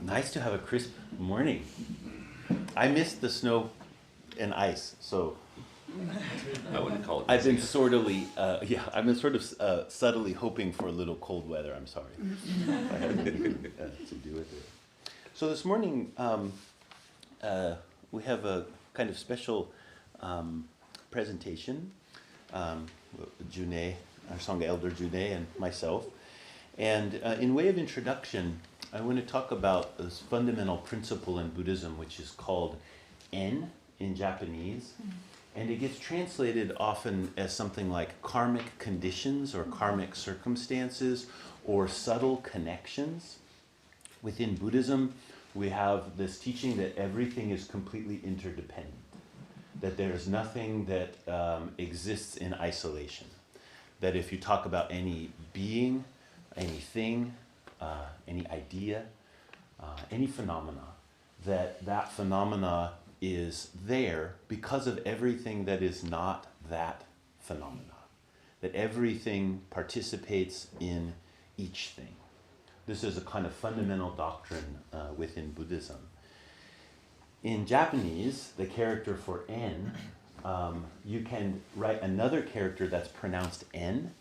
Nice to have a crisp morning. I missed the snow and ice, so I wouldn't call it. I've been sort of subtly hoping for a little cold weather. I'm sorry, I had anything to do with it. So this morning we have a kind of special presentation. Jun-e, our Sangha elder Jun-e, and myself. And in way of introduction, I want to talk about this fundamental principle in Buddhism, which is called en in Japanese. And it gets translated often as something like karmic conditions or karmic circumstances or subtle connections. Within Buddhism, we have this teaching that everything is completely interdependent, that there's nothing that exists in isolation, that if you talk about any being, anything, any idea, any phenomena, that phenomena is there because of everything that is not that phenomena, that everything participates in each thing. This is a kind of fundamental doctrine within Buddhism. In Japanese, the character for en, you can write another character that's pronounced en,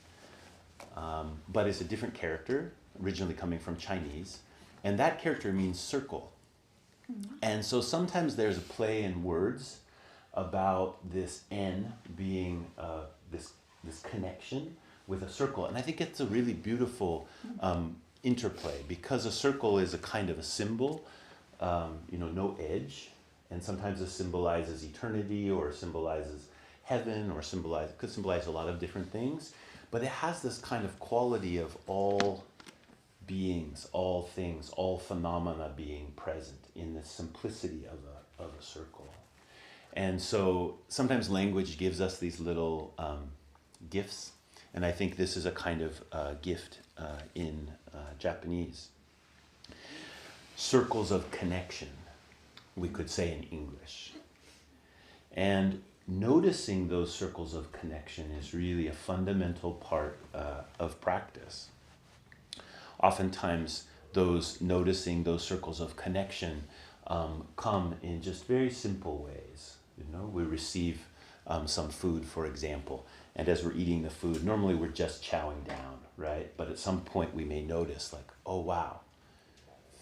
but it's a different character, originally coming from Chinese, and that character means circle. And so sometimes there's a play in words about this en being this connection with a circle, and I think it's a really beautiful interplay, because a circle is a kind of a symbol, no edge, and sometimes it symbolizes eternity or symbolizes heaven or could symbolize a lot of different things, but it has this kind of quality of all beings, all things, all phenomena being present in the simplicity of a circle. And so sometimes language gives us these little gifts, and I think this is a kind of gift in Japanese. Circles of connection, we could say in English. And noticing those circles of connection is really a fundamental part of practice. Oftentimes, noticing those circles of connection come in just very simple ways. We receive some food, for example, and as we're eating the food, normally we're just chowing down, right? But at some point we may notice, like, oh wow,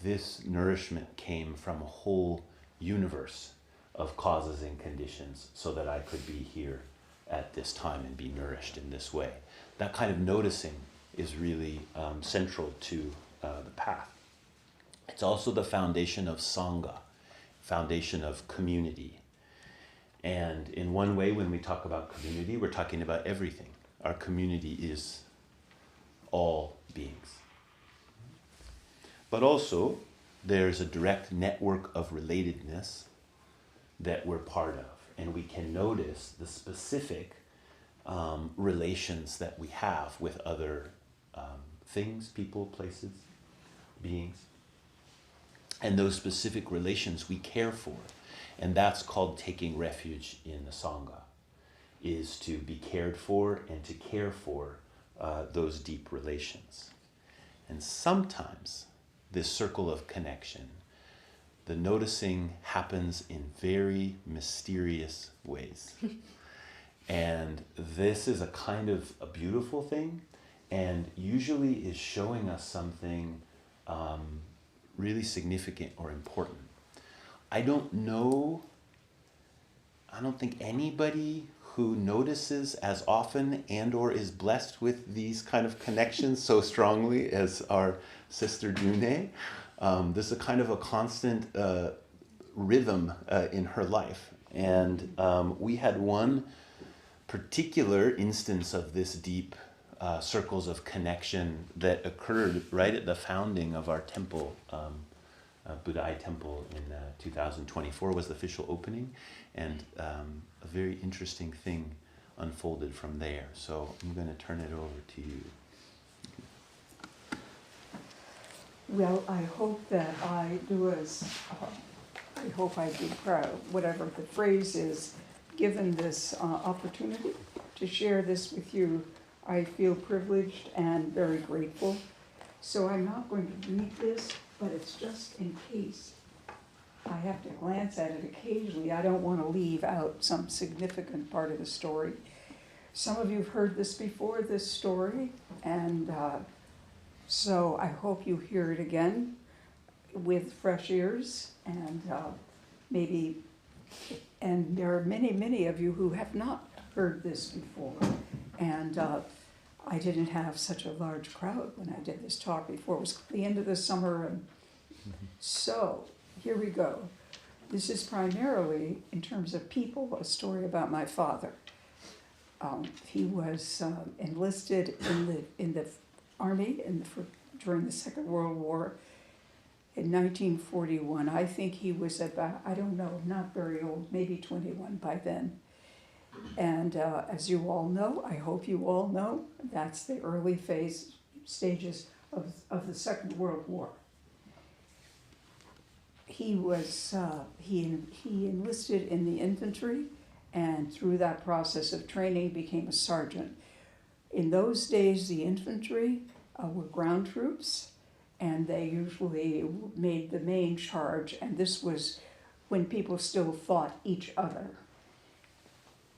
this nourishment came from a whole universe of causes and conditions so that I could be here at this time and be nourished in this way. That kind of noticing is really central to the path. It's also the foundation of Sangha, foundation of community. And in one way, when we talk about community, we're talking about everything. Our community is all beings. But also, there's a direct network of relatedness that we're part of. And we can notice the specific relations that we have with other things, people, places, beings. And those specific relations we care for. And that's called taking refuge in the Sangha, is to be cared for and to care for those deep relations. And sometimes this circle of connection, the noticing happens in very mysterious ways. And this is a kind of a beautiful thing, and usually is showing us something really significant or important. I don't think anybody who notices as often and or is blessed with these kind of connections so strongly as our sister Jun-e. This is a kind of a constant rhythm in her life. And we had one particular instance of this deep circles of connection that occurred right at the founding of our temple. Buddha Temple in 2024 was the official opening, and a very interesting thing unfolded from there. So I'm going to turn it over to you. Well, I hope that I do proud, whatever the phrase is, given this opportunity to share this with you. I feel privileged and very grateful. So I'm not going to read this, but it's just in case I have to glance at it occasionally. I don't want to leave out some significant part of the story. Some of you have heard this before, this story, and so I hope you hear it again with fresh ears, and maybe, and there are many, many of you who have not heard this before, and I didn't have such a large crowd when I did this talk before. It was the end of the summer, and so here we go. This is primarily, in terms of people, a story about my father. He was enlisted in the army during the Second World War in 1941. I think he was about, I don't know, not very old, maybe 21 by then. And as you all know, I hope you all know, that's the early stages of the Second World War. He was he enlisted in the infantry, and through that process of training became a sergeant. In those days, the infantry were ground troops, and they usually made the main charge, and this was when people still fought each other.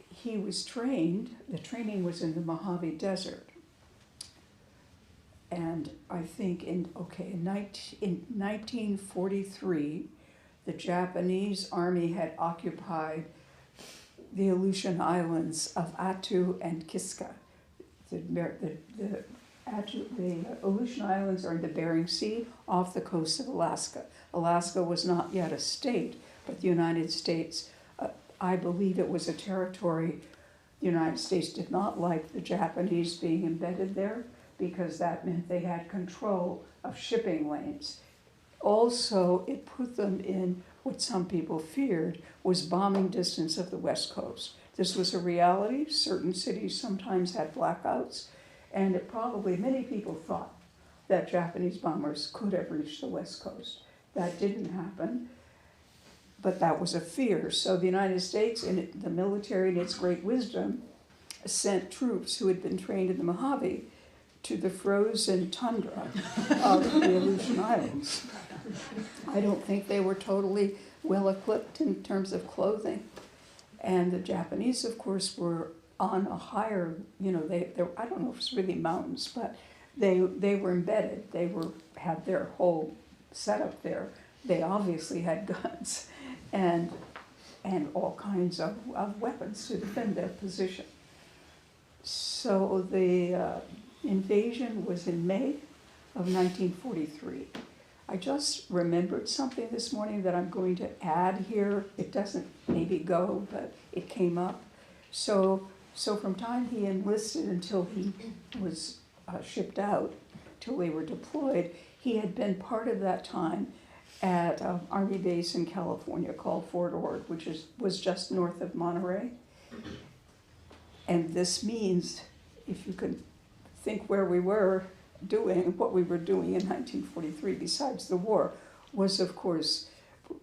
He was trained, the training was in the Mojave Desert, and I think in 1943, the Japanese army had occupied the Aleutian Islands of Attu and Kiska. The Aleutian Islands are in the Bering Sea off the coast of Alaska. Alaska was not yet a state, but the United States, I believe it was a territory. The United States did not like the Japanese being embedded there because that meant they had control of shipping lanes. Also, it put them in what some people feared was bombing distance of the West Coast. This was a reality. Certain cities sometimes had blackouts, and many people thought that Japanese bombers could have reached the West Coast. That didn't happen, but that was a fear. So the United States, in the military in its great wisdom, sent troops who had been trained in the Mojave to the frozen tundra of the Aleutian Islands. I don't think they were totally well equipped in terms of clothing. And the Japanese, of course, were on a higher, I don't know if it's really mountains, but they were embedded. They had their whole setup there. They obviously had guns and all kinds of weapons to defend their position. So the invasion was in May of 1943. I just remembered something this morning that I'm going to add here. It doesn't maybe go, but it came up. So from time he enlisted until he was shipped out, till they were deployed, he had been part of that time at an Army base in California called Fort Ord, which was just north of Monterey. And this means, if you could think where we were doing, what we were doing in 1943 besides the war, was of course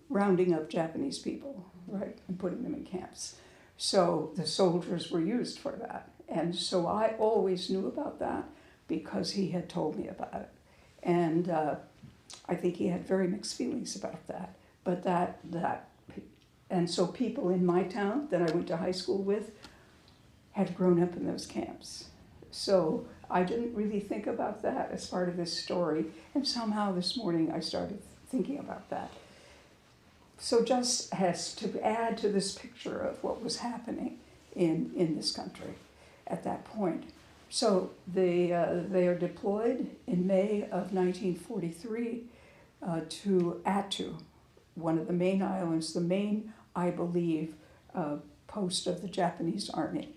rounding up Japanese people, right, and putting them in camps. So the soldiers were used for that. And so I always knew about that because he had told me about it. And I think he had very mixed feelings about that. But and so people in my town that I went to high school with had grown up in those camps. So I didn't really think about that as part of this story, and somehow this morning I started thinking about that. So just as to add to this picture of what was happening in this country at that point. So they are deployed in May of 1943 to Attu, one of the main islands, the main, I believe, post of the Japanese army.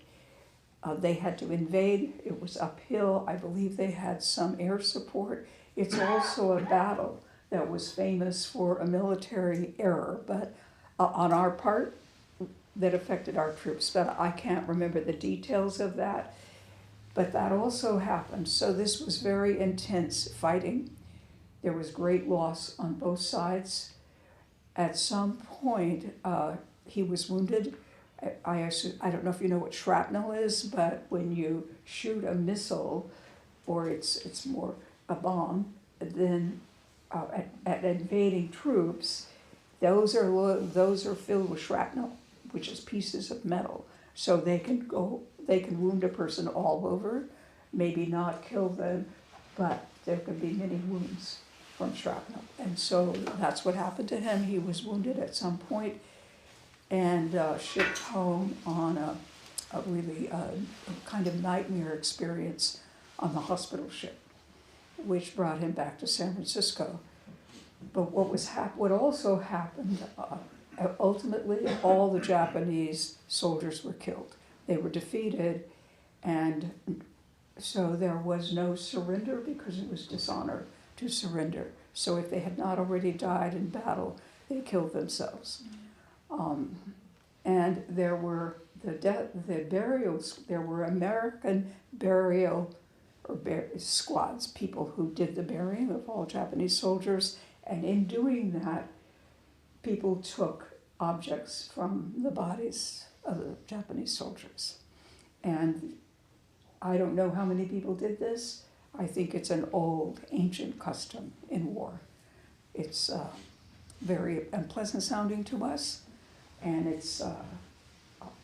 They had to invade. It was uphill. I believe they had some air support. It's also a battle that was famous for a military error, but on our part, that affected our troops. But I can't remember the details of that. But that also happened. So this was very intense fighting. There was great loss on both sides. At some point, he was wounded. I don't know if you know what shrapnel is, but when you shoot a missile, or it's more a bomb, then at invading troops, those are filled with shrapnel, which is pieces of metal. So they can wound a person all over, maybe not kill them, but there could be many wounds from shrapnel. And so that's what happened to him. He was wounded at some point and shipped home on a really kind of nightmare experience on the hospital ship, which brought him back to San Francisco. But what also happened, ultimately all the Japanese soldiers were killed. They were defeated, and so there was no surrender because it was dishonor to surrender. So if they had not already died in battle, they killed themselves. And there were the burials, there were American burial squads, people who did the burying of all Japanese soldiers, and in doing that, people took objects from the bodies of the Japanese soldiers. And I don't know how many people did this. I think it's an old, ancient custom in war. It's very unpleasant sounding to us, and it's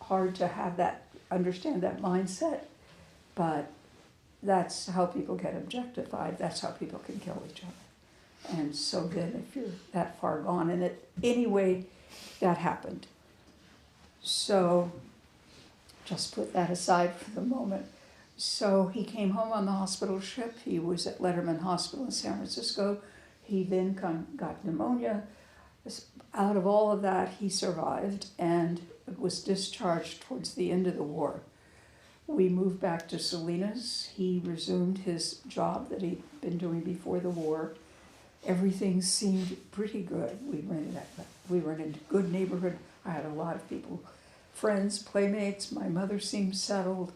hard to understand that mindset, but that's how people get objectified. That's how people can kill each other. And so then if you're that far gone in it, anyway, that happened. So just put that aside for the moment. So he came home on the hospital ship. He was at Letterman Hospital in San Francisco. He then got pneumonia. Out of all of that, he survived and was discharged towards the end of the war. We moved back to Salinas. He resumed his job that he'd been doing before the war. Everything seemed pretty good. We were in a good neighborhood. I had a lot of people, friends, playmates. My mother seemed settled.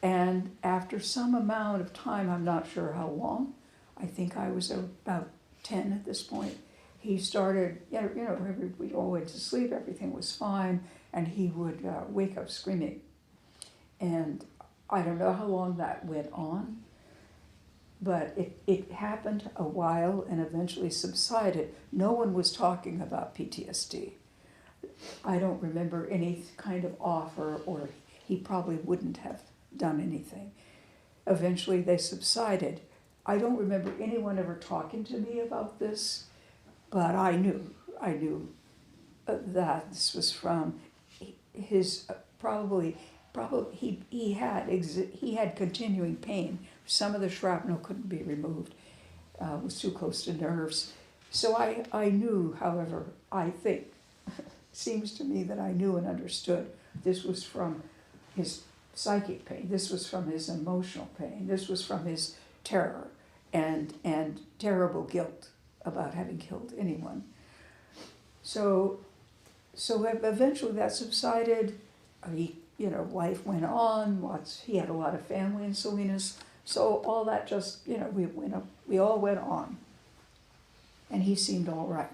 And after some amount of time, I'm not sure how long, I think I was about 10 at this point, he started, we all went to sleep, everything was fine, and he would wake up screaming. And I don't know how long that went on, but it happened a while and eventually subsided. No one was talking about PTSD. I don't remember any kind of offer, or he probably wouldn't have done anything. Eventually they subsided. I don't remember anyone ever talking to me about this, but I knew that this was from his he had continuing pain. Some of the shrapnel couldn't be removed, was too close to nerves. So I knew, however, I think, seems to me that I knew and understood this was from his psychic pain, this was from his emotional pain, this was from his terror and terrible guilt about having killed anyone. So eventually that subsided. Life went on. He had a lot of family in Salinas, so all that just, we all went on, and he seemed all right.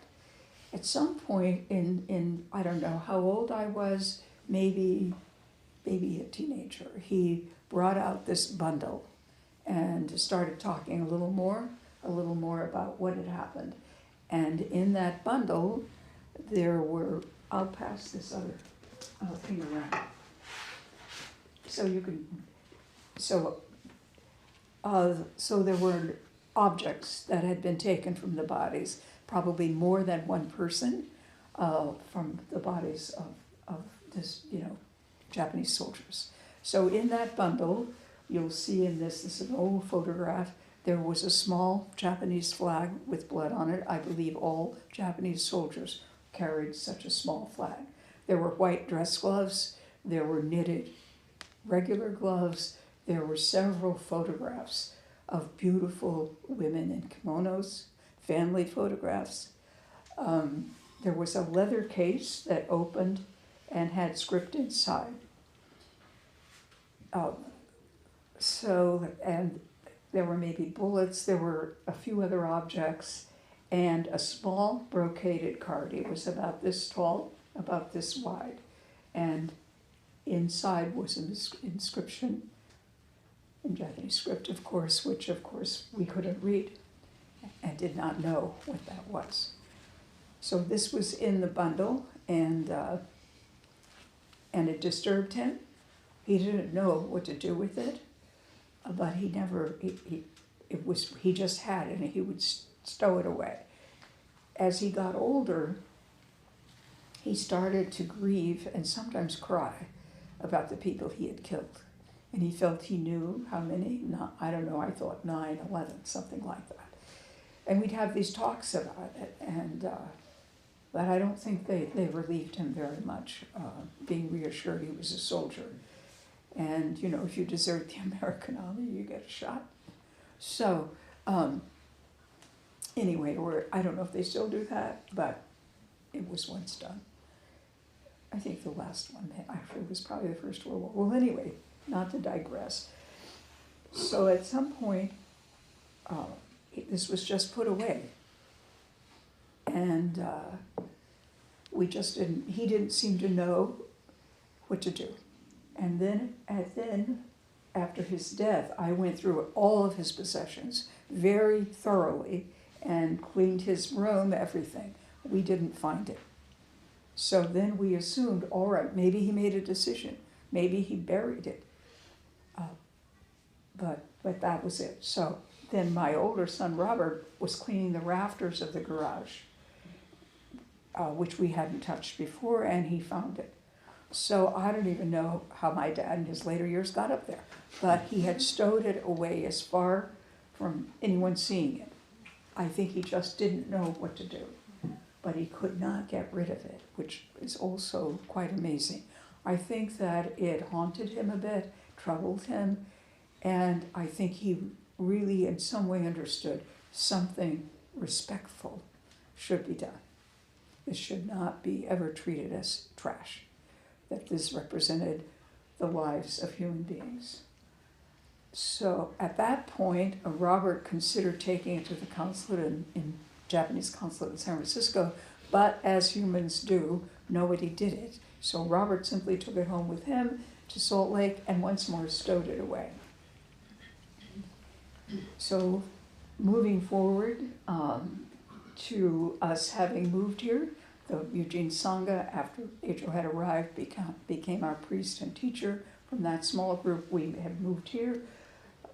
At some point in I don't know how old I was, maybe a teenager, he brought out this bundle and started talking a little more about what had happened. And in that bundle, there were, I'll pass this other thing around. So you can, so there were objects that had been taken from the bodies, probably more than one person, from the bodies of this, Japanese soldiers. So in that bundle, you'll see this is an old photograph, there was a small Japanese flag with blood on it. I believe all Japanese soldiers carried such a small flag. There were white dress gloves, there were knitted regular gloves, there were several photographs of beautiful women in kimonos, family photographs. There was a leather case that opened and had script inside. And there were maybe bullets, there were a few other objects, and a small brocaded card. It was about this tall, about this wide, and inside was an inscription in Japanese script, of course, which of course we couldn't read. and did not know what that was. So this was in the bundle, and it disturbed him. He didn't know what to do with it, but he never, he just had it, and he would stow it away. As he got older, he started to grieve and sometimes cry about the people he had killed. And he felt he knew how many, I don't know, I thought 9, 11, something like that. And we'd have these talks about it, and but I don't think they relieved him very much, being reassured he was a soldier. And, you know, if you desert the American army, you get shot. So, anyway, I don't know if they still do that, but it was once done. I think the last one actually was probably the First World War. Well, anyway, not to digress. So at some point, this was just put away. And he didn't seem to know what to do. And then after his death, I went through all of his possessions very thoroughly and cleaned his room, everything. We didn't find it. So then we assumed, all right, maybe he made a decision. Maybe he buried it. But that was it. So then my older son, Robert, was cleaning the rafters of the garage, which we hadn't touched before, and he found it. So I don't even know how my dad in his later years got up there, but he had stowed it away as far from anyone seeing it. I think he just didn't know what to do, but he could not get rid of it, which is also quite amazing. I think that it haunted him a bit, troubled him, and I think he really in some way understood something respectful should be done. It should not be ever treated as trash, that this represented the lives of human beings. So at that point, Robert considered taking it to the consulate in Japanese consulate in San Francisco, but as humans do, nobody did it. So Robert simply took it home with him to Salt Lake and once more stowed it away. So moving forward to us having moved here, the Eugene Sangha, after Ejo had arrived, became our priest and teacher. From that small group, we had moved here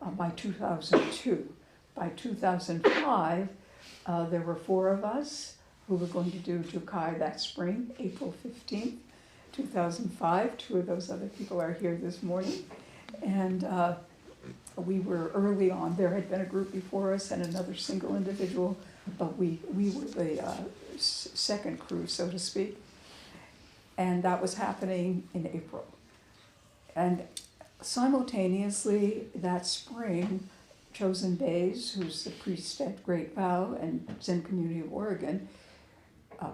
by 2002. By 2005, there were 4 of us who were going to do Jukai that spring, April 15th, 2005. 2 of those other people are here this morning. And we were early on. There had been a group before us and another single individual, but we were the second crew, so to speak. And that was happening in April. And simultaneously that spring, Chosen Bays, who's the priest at Great Vow and Zen Community of Oregon,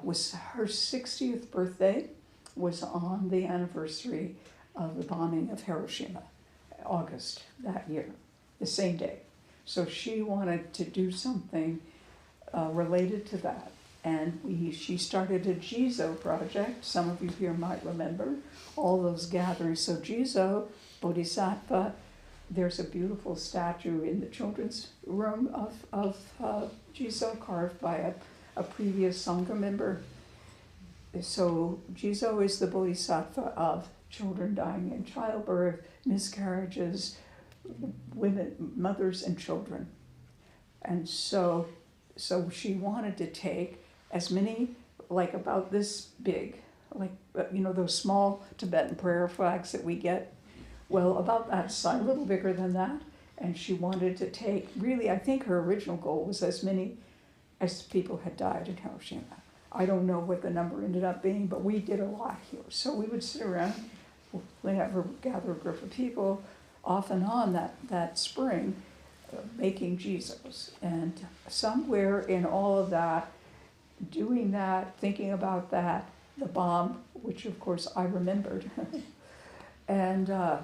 was her 60th birthday, was on the anniversary of the bombing of Hiroshima, August that year, the same day. So she wanted to do something related to that. And she started a Jizo project. Some of you here might remember all those gatherings. So Jizo, Bodhisattva, there's a beautiful statue in the children's room of Jizo carved by a previous Sangha member. So Jizo is the Bodhisattva of children dying in childbirth, miscarriages, women, mothers and children. And so she wanted to take as many, like about this big, like, those small Tibetan prayer flags that we get, well, about that size, a little bigger than that. And she wanted to take, really, I think her original goal was as many as people had died in Hiroshima. I don't know what the number ended up being, but we did a lot here. So we would sit around, gather a group of people off and on that spring, making Jizos. And somewhere in all of that, doing that, thinking about that, the bomb, which of course I remembered, and I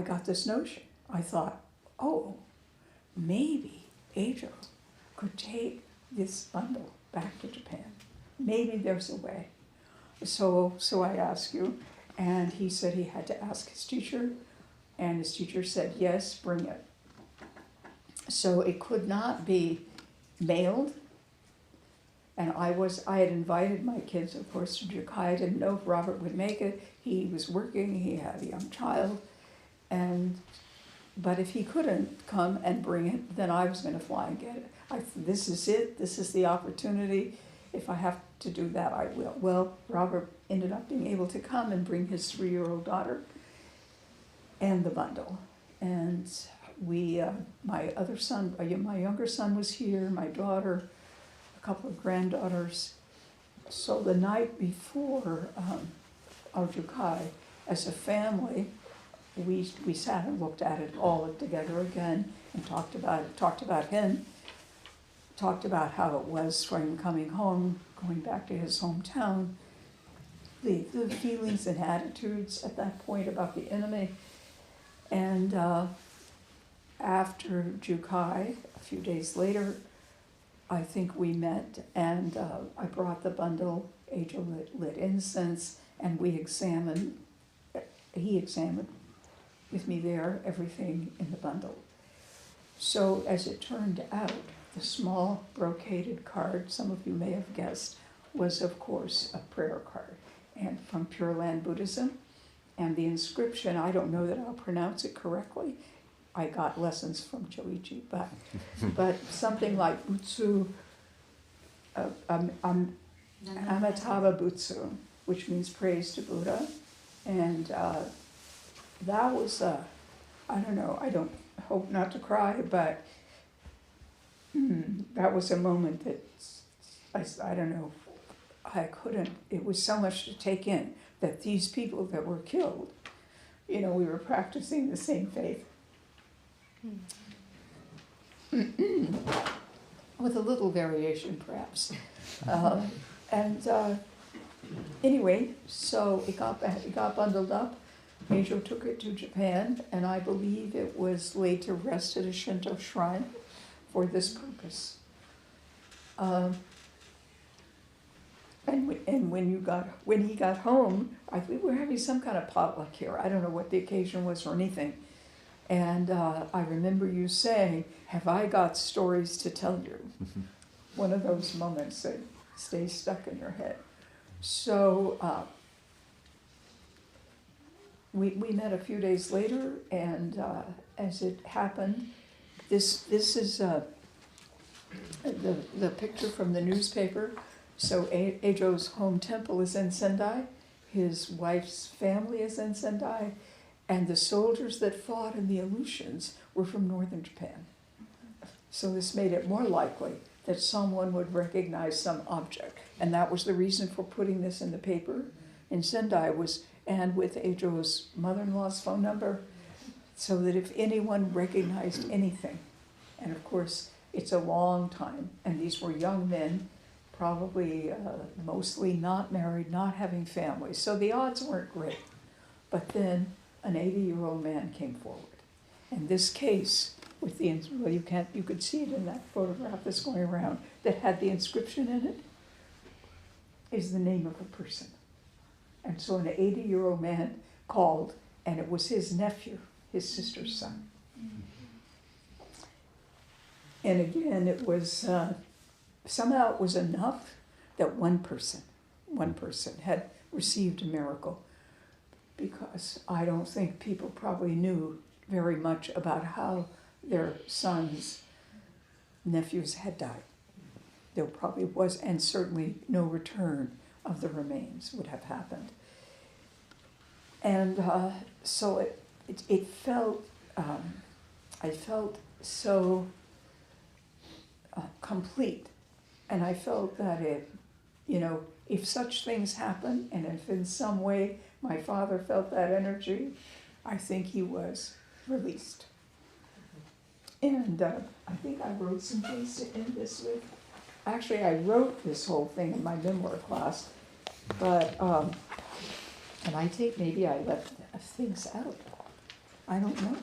got this notion. I thought, oh, maybe Ejo could take this bundle back to Japan. Maybe there's a way. So I asked you, and he said he had to ask his teacher, and his teacher said, yes, bring it. So it could not be mailed. And I had invited my kids, of course, to Jukai. I didn't know if Robert would make it. He was working, he had a young child. But if he couldn't come and bring it, then I was gonna fly and get it. This is it, this is the opportunity. If I have to do that, I will. Well, Robert ended up being able to come and bring his 3-year-old daughter and the bundle. And my other son, my younger son was here, my daughter, a couple of granddaughters. So the night before our Jukai, as a family, we sat and looked at it all together again and talked about him, talked about how it was for him coming home, going back to his hometown, the feelings and attitudes at that point about the enemy. And after Jukai, a few days later, I think we met, and I brought the bundle. Ejo lit incense, and he examined with me there everything in the bundle. So as it turned out, the small brocaded card, some of you may have guessed, was of course a prayer card, and from Pure Land Buddhism. And the inscription, I don't know that I'll pronounce it correctly. I got lessons from Choichi, but something like Butsu, Amitabha Butsu, which means praise to Buddha. And that was, I don't know, I don't hope not to cry, but that was a moment that, I don't know, I couldn't, it was so much to take in, that these people that were killed, we were practicing the same faith. With a little variation, perhaps. Anyway, so it got bundled up. Ejo took it to Japan, and I believe it was laid to rest at a Shinto shrine for this purpose. And when he got home, we were having some kind of potluck here. I don't know what the occasion was or anything. And I remember you saying, "Have I got stories to tell you?" One of those moments that stays stuck in your head. So we met a few days later, and as it happened, this is the picture from the newspaper. So Ejo's home temple is in Sendai, his wife's family is in Sendai, and the soldiers that fought in the Aleutians were from northern Japan. So this made it more likely that someone would recognize some object. And that was the reason for putting this in the paper in Sendai, and with Ejo's mother-in-law's phone number, so that if anyone recognized anything, and of course it's a long time, and these were young men, probably mostly not married, not having families, so the odds weren't great. But then an 80-year-old man came forward. And this case with you could see it in that photograph that's going around, that had the inscription in it, is the name of a person. And so an 80-year-old man called, and it was his nephew, his sister's son. And again, it was, somehow it was enough that one person had received a miracle, because I don't think people probably knew very much about how their sons, nephews had died. There probably was, and certainly no return of the remains would have happened. And so it felt, I felt so complete. And I felt that if such things happen, and if in some way my father felt that energy, I think he was released. And I think I wrote some things to end this with. Actually, I wrote this whole thing in my memoir class, but, and I think maybe I left things out. I don't know.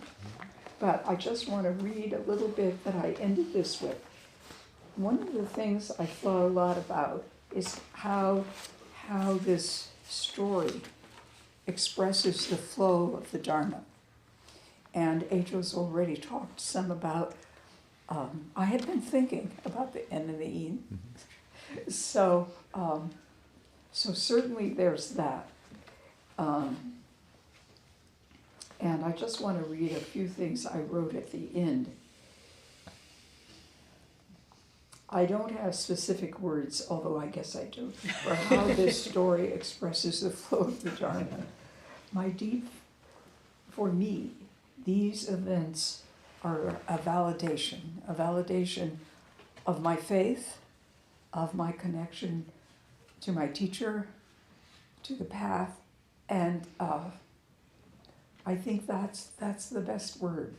But I just want to read a little bit that I ended this with. One of the things I thought a lot about is how this story expresses the flow of the Dharma. And Ejo's already talked some about I had been thinking about the N and the E. So, so certainly there's that. And I just want to read a few things I wrote at the end. I don't have specific words, although I guess I do, for how this story expresses the flow of the Dharma. For me, these events are a validation of my faith, of my connection to my teacher, to the path, and I think that's the best word.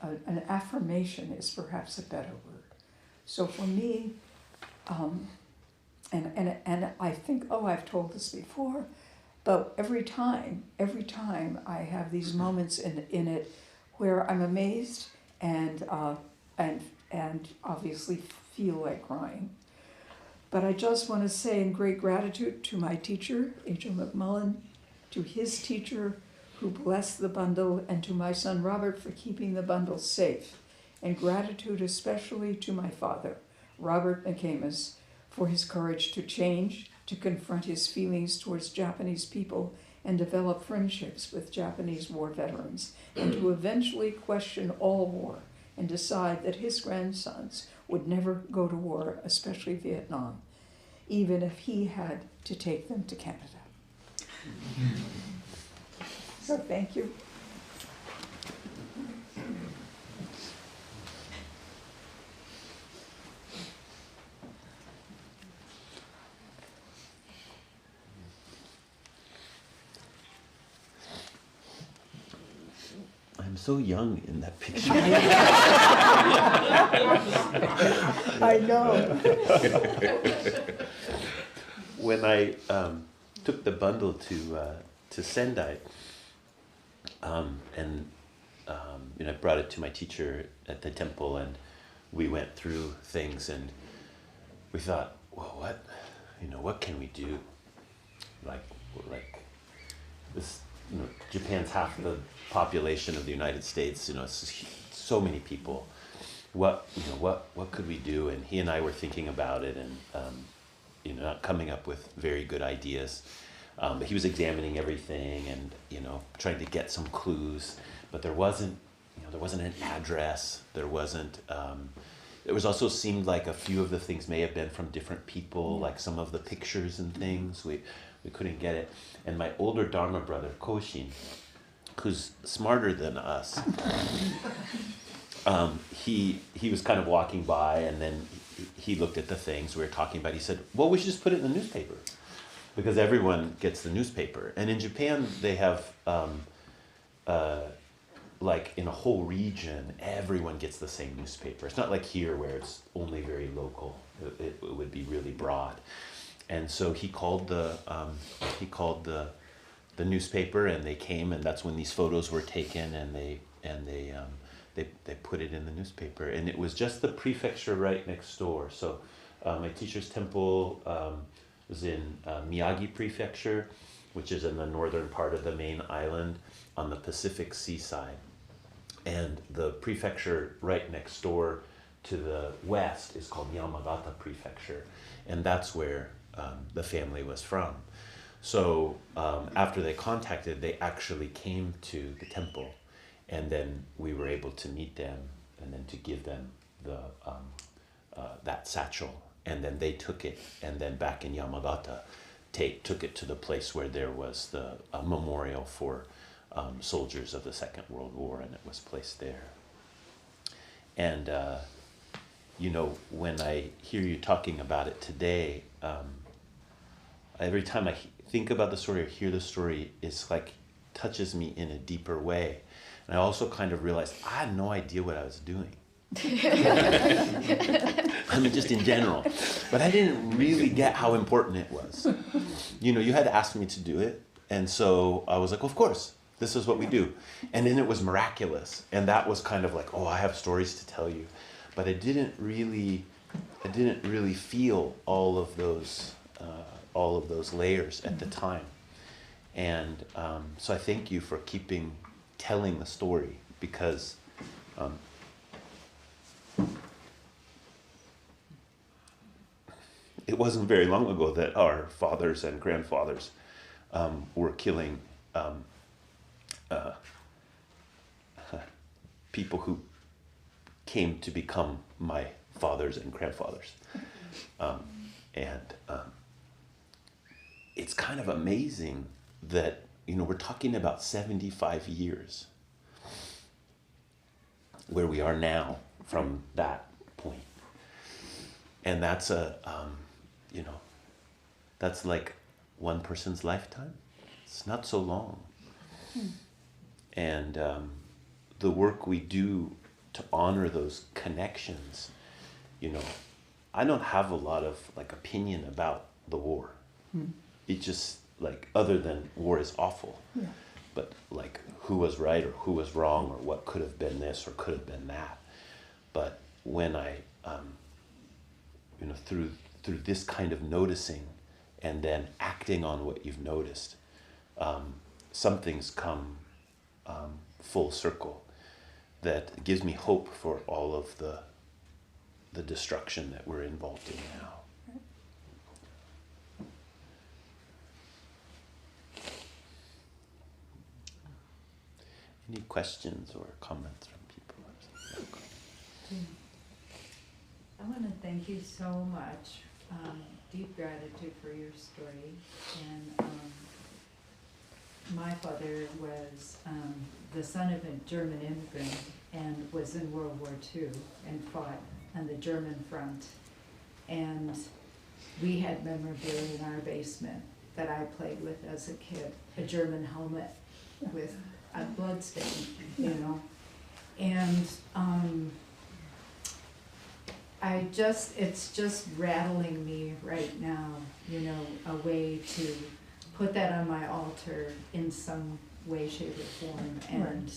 An affirmation is perhaps a better word. So for me, and I think, I've told this before, but every time I have these moments in it where I'm amazed and obviously feel like crying. But I just want to say in great gratitude to my teacher, Ejo McMullen, to his teacher who blessed the bundle, and to my son Robert for keeping the bundle safe. And gratitude especially to my father, Robert McCamus, for his courage to change, to confront his feelings towards Japanese people and develop friendships with Japanese war veterans, and to eventually question all war and decide that his grandsons would never go to war, especially Vietnam, even if he had to take them to Canada. So thank you. I'm so young in that picture. I know. When I took the bundle to Sendai, I brought it to my teacher at the temple, and we went through things, and we thought, well, what can we do? Like this, Japan's half the population of the United States. It's so many people. What could we do? And he and I were thinking about it, and not coming up with very good ideas. But he was examining everything and trying to get some clues. But there wasn't an address. There wasn't. It was also seemed like a few of the things may have been from different people, like some of the pictures and things. We couldn't get it. And my older Dharma brother, Koshin, who's smarter than us, he was kind of walking by, and then he looked at the things we were talking about. He said, well, we should just put it in the newspaper, because everyone gets the newspaper. And in Japan, they have, like in a whole region, everyone gets the same newspaper. It's not like here where it's only very local. It would be really broad. And so he called the newspaper, and they came, and that's when these photos were taken, and they put it in the newspaper. And it was just the prefecture right next door. So my teacher's temple was in Miyagi Prefecture, which is in the northern part of the main island on the Pacific seaside. And the prefecture right next door to the west is called Yamagata Prefecture. And that's where the family was from. So after they contacted, they actually came to the temple, and then we were able to meet them and then to give them the that satchel. And then they took it, and then back in Yamagata, took it to the place where there was the memorial for soldiers of the Second World War, and it was placed there. And when I hear you talking about it today, every time I think about the story or hear the story, it's like touches me in a deeper way. And I also kind of realized I had no idea what I was doing. I mean, just in general. But I didn't really get how important it was. You had asked me to do it. And so I was like, well, of course, this is what we do. And then it was miraculous. And that was kind of like, I have stories to tell you. But I didn't really feel all of those layers at the time. And so I thank you for telling the story, because it wasn't very long ago that our fathers and grandfathers were killing people who came to become my fathers and grandfathers. It's kind of amazing that, we're talking about 75 years where we are now from that point. And that's that's like one person's lifetime. It's not so long. And the work we do to honor those connections, I don't have a lot of opinion about the war. It just other than war is awful. Yeah. But who was right or who was wrong or what could have been this or could have been that. But when I, through this kind of noticing and then acting on what you've noticed, some things come full circle that gives me hope for all of the destruction that we're involved in now. Any questions or comments from people? I want to thank you so much. Deep gratitude for your story. And my father was the son of a German immigrant and was in World War II and fought on the German front. And we had memorabilia in our basement that I played with as a kid, a German helmet with a blood stain, and it's just rattling me right now, a way to put that on my altar in some way, shape, or form, and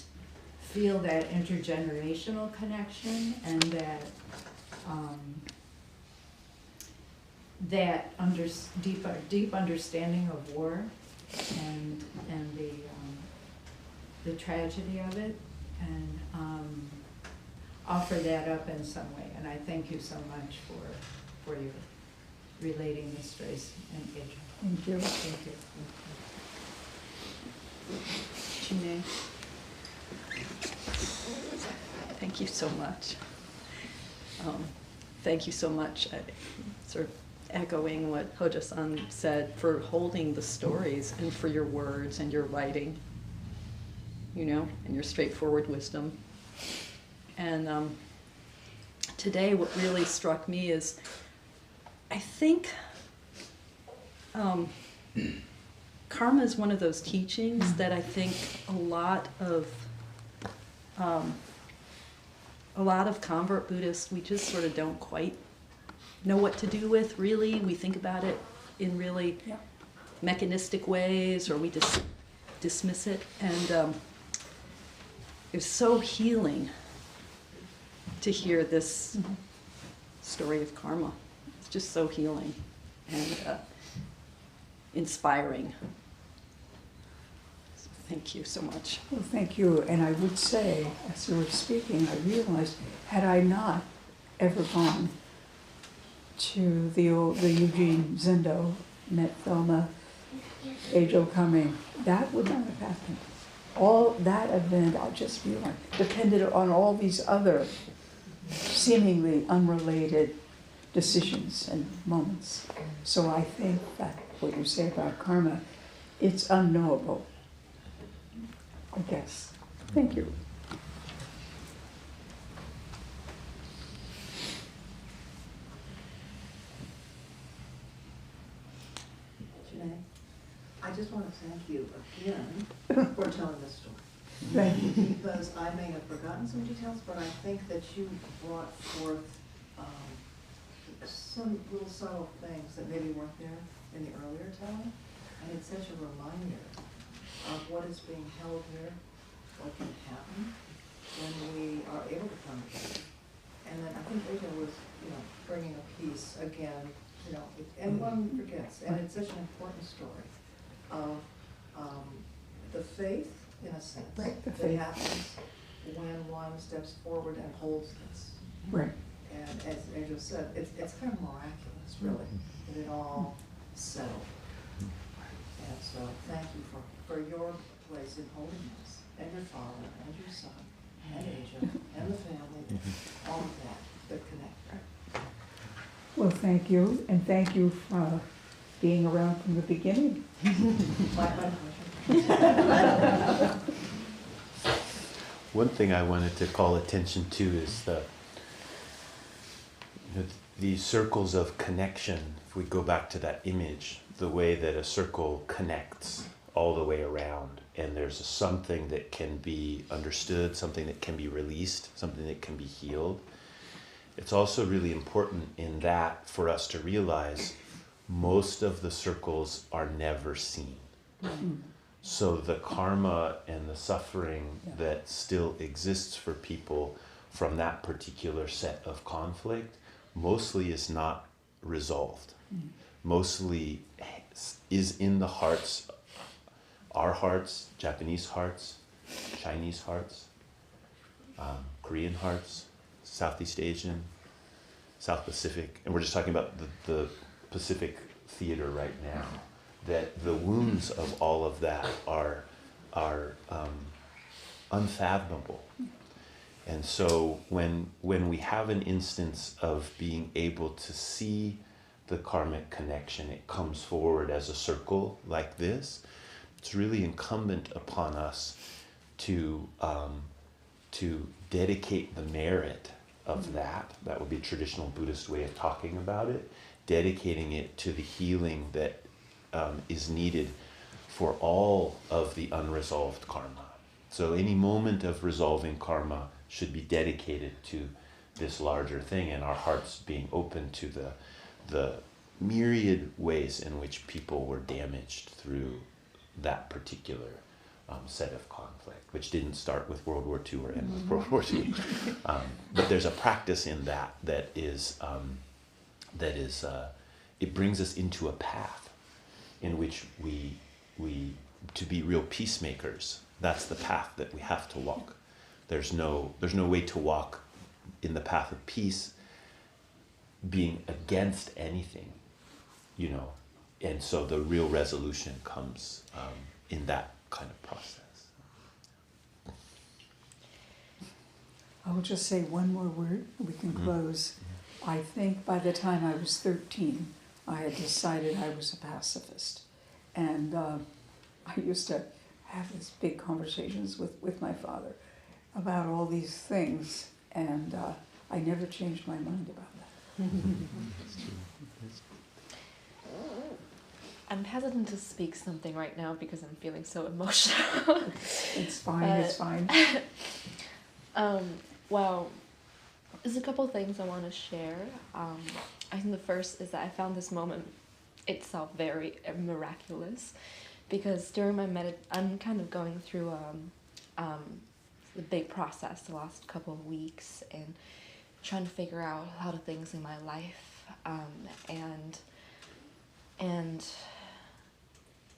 feel that intergenerational connection and that deep understanding of war and the tragedy of it, and offer that up in some way. And I thank you so much for your relating the stories and engagement. Thank you. Thank you. Jun-e, thank you so much. Thank you so much, sort of echoing what Hojo-san said, for holding the stories and for your words and your writing, and your straightforward wisdom. And today what really struck me is, I think karma is one of those teachings that I think a lot of convert Buddhists, we just sort of don't quite know what to do with, really. We think about it in really mechanistic ways, or we just dismiss it. And it's so healing to hear this story of karma. It's just so healing and inspiring. So thank you so much. Well, thank you. And I would say, as you were speaking, I realized, had I not ever gone to the Eugene Zendo, met Thelma, Ejo coming, that would not have happened. All that event, I just realized, depended on all these other seemingly unrelated decisions and moments. So I think that what you say about karma, it's unknowable, I guess. Thank you. Jun-e, I just want to thank you again for telling this story. Thank you. Because I may have forgotten some details, but I think that you brought forth some little subtle things that maybe weren't there in the earlier telling. And it's such a reminder of what is being held here, what can happen when we are able to come together. And then I think Ejo was, bringing a piece again, and one forgets. And it's such an important story of the faith, in a sense, Right, the that faith. happens when one steps forward and holds this. Right. And as Angel said, it's kind of miraculous, really, that it all settled. And so thank you for your place in holding this, and your father, and your son, and Angel, and the family, all of that connect. Well, thank you, and thank you for being around from the beginning. My pleasure. One thing I wanted to call attention to is the circles of connection. If we go back to that image, the way that a circle connects all the way around, and there's something that can be understood, something that can be released, something that can be healed. It's also really important in that for us to realize most of the circles are never seen. So the karma and the suffering that still exists for people from that particular set of conflict mostly is not resolved. Mostly is in the hearts, our hearts, Japanese hearts, Chinese hearts, Korean hearts, Southeast Asian, South Pacific, and we're just talking about the Pacific theater right now. That the wounds of all of that are unfathomable. And so when we have an instance of being able to see the karmic connection, it comes forward as a circle like this, it's really incumbent upon us to dedicate the merit of that. That would be a traditional Buddhist way of talking about it, dedicating it to the healing that is needed for all of the unresolved karma. So any moment of resolving karma should be dedicated to this larger thing, and our hearts being open to the myriad ways in which people were damaged through that particular set of conflict, which didn't start with World War II or end with World War II. But there's a practice in that is it brings us into a path in which we to be real peacemakers. That's the path that we have to walk. There's no way to walk in the path of peace being against anything, and so the real resolution comes in that kind of process. I will just say one more word, we can close. I think by the time I was 13, I had decided I was a pacifist. And I used to have these big conversations with my father about all these things, and I never changed my mind about that. I'm hesitant to speak something right now because I'm feeling so emotional. It's fine, it's fine. Well, there's a couple things I want to share. I think the first is that I found this moment itself very miraculous, because during my I'm kind of going through the big process the last couple of weeks and trying to figure out a lot of things in my life, and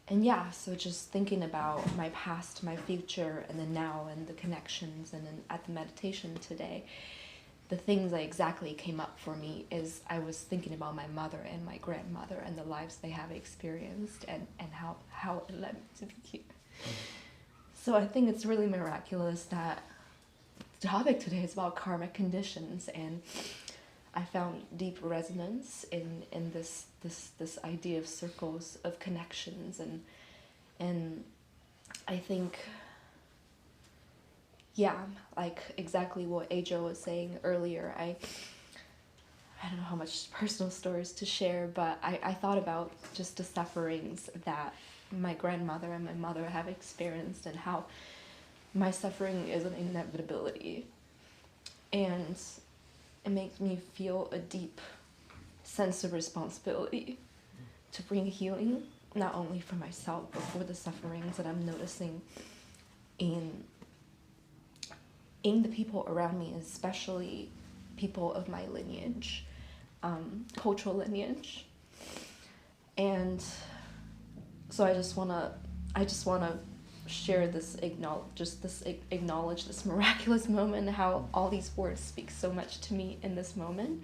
yeah, so just thinking about my past, my future, and the now, and the connections, and then at the meditation today, the things that exactly came up for me is I was thinking about my mother and my grandmother and the lives they have experienced, and how it led me to be here. So I think it's really miraculous that the topic today is about karmic conditions, and I found deep resonance in this idea of circles of connections, and I think, yeah, like exactly what Ejo was saying earlier. I don't know how much personal stories to share, but I thought about just the sufferings that my grandmother and my mother have experienced, and how my suffering is an inevitability, and it makes me feel a deep sense of responsibility to bring healing, not only for myself, but for the sufferings that I'm noticing in the people around me, especially people of my lineage, cultural lineage. And so I just wanna share this acknowledge this miraculous moment, how all these words speak so much to me in this moment.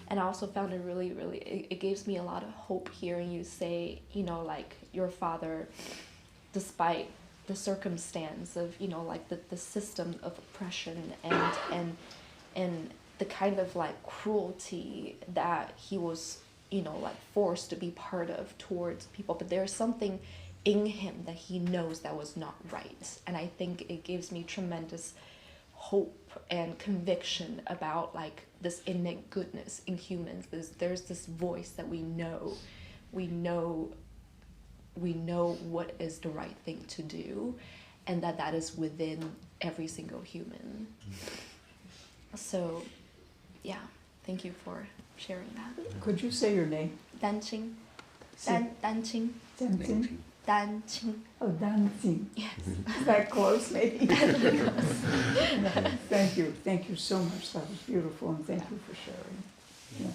And I also found it really, really, it gives me a lot of hope hearing you say, you know, like your father, despite the circumstance of, you know, like the system of oppression and the kind of like cruelty that he was, you know, like forced to be part of towards people, but there's something in him that he knows that was not right. And I think it gives me tremendous hope and conviction about like this innate goodness in humans. There's this voice that we know what is the right thing to do, and that is within every single human. So yeah, thank you for sharing that. Could you say your name? Danqing. Say- Danqing. Dancing? Danqing. Oh, dancing. Yes. Is that close, maybe? Thank you so much. That was beautiful, and thank you for sharing. Yeah.